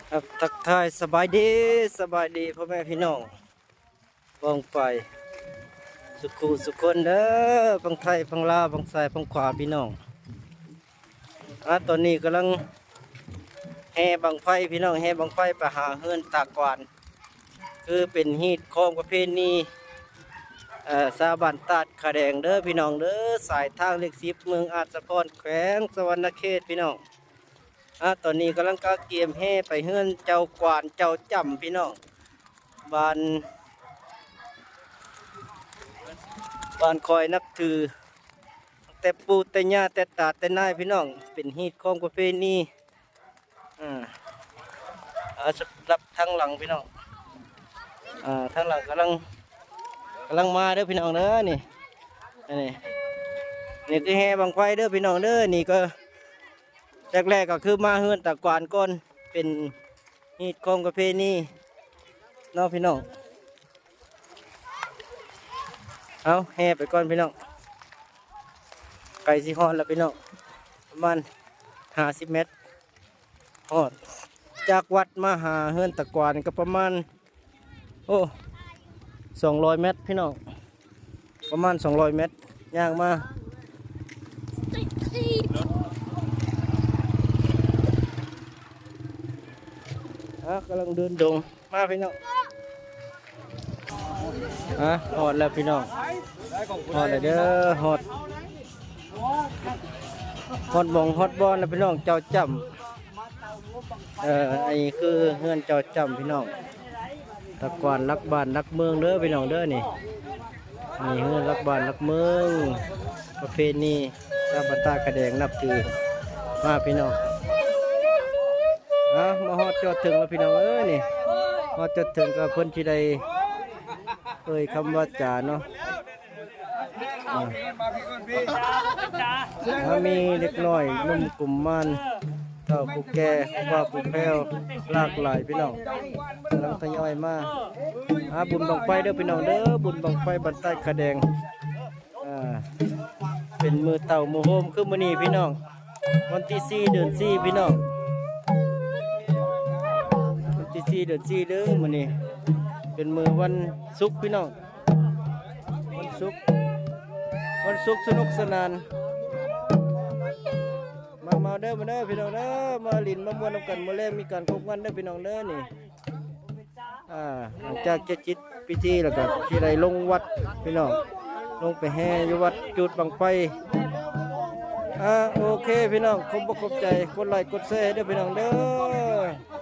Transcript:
ครับทักทายสบายดีพ่อแม่พี่น้องวองไปสุขุสุคนเด้อฟังไทยฟังลาวฟังซ้ายฟังขวาพี่น้องตอนนี้กำลังแห่บังไฟพี่น้องแห่บังไฟไปหาเฮือนตากวานคือเป็นฮีตของประเพณีสาบันตาดขาแดงเด้อพี่น้องเด้อสายทางเลข10เมืองอาจสะพรแขวงสวรรณเขตพี่น้องตอนนี้กำลังกาเกมแห่ไปเฮือนเจ้ากวานเจ้าจำพี่น้องบ้านคอยนับถือแต่ปู่แต่ย่าแต่ตาแต่นายพี่น้องเป็นฮีตของประเพณีสำหรับทางหลังพี่น้องทางหลังกำลังมาเด้อพี่น้องเด้อนี่คือแห่บังไฟเด้อพี่น้องเด้อนี่ก็แรกๆก็คือมาเฮือนตะกวานก่อนเป็นฮีตของประเพณีน้องพี่น้องเอาแห่ไปก่อนพี่น้องไก่สิฮอดแล้วพี่น้องประมาณ50 เมตรฮอดจากวัดมาหาเฮือนตะกวานก็ประมาณ200 เมตรพี่น้องประมาณ200 เมตรย่างมากำลังเดินดงมาพี่น้องฮอดแล้วพี่น้องฮอดแล้วเด้อฮอดมองฮอดบอลนะพี่น้องเจ้าจำไอ้คือเฮือนเจ้าจำพี่น้องตะกวานรักบ้านรักเมืองเด้อพี่น้องเด้อนี่เฮือนรักบ้านรักเมืองประเพณีชาวบ้านตากระแดงนับถือมาพี่น้องมาฮอดจอดถึงแล้วพี่น้องนี่ฮอดจอดถึงกับเพิ่นที่ใดคำว่าจ่าเนาะมีเล็กน้อยนุ่มกลุ่มมันเต่าผู้แก่ว่าผู้แพ้วหลากหลายพี่น้องกำลังทยอยมาบุญบังไฟเด้อพี่น้องเด้อบุญบังไฟบ้านใต้ขาแดงเป็นมือเต่ามือโฮมคือมื้อนี้พี่น้องวันที่4 เดือน 4พี่น้องวันที่4 เดือน 4เด้อมื้อนี้เป็นมือวันศุกร์พี่น้องวันศุกร์สนุกสนานมาเด้อพี่น้องเด้อมาลินมามวนนำกันมาเล่นมีการคบกันเด้อพี่น้องเด้อนี่หลังจากเจ็ดจิตพิธีแล้วก็ที่ใดลงวัดพี่น้องลงไปแห่อยู่วัดจุดบังไฟโอเคพี่น้องครบใจกดไลค์กดแชร์เด้อพี่น้องเด้อ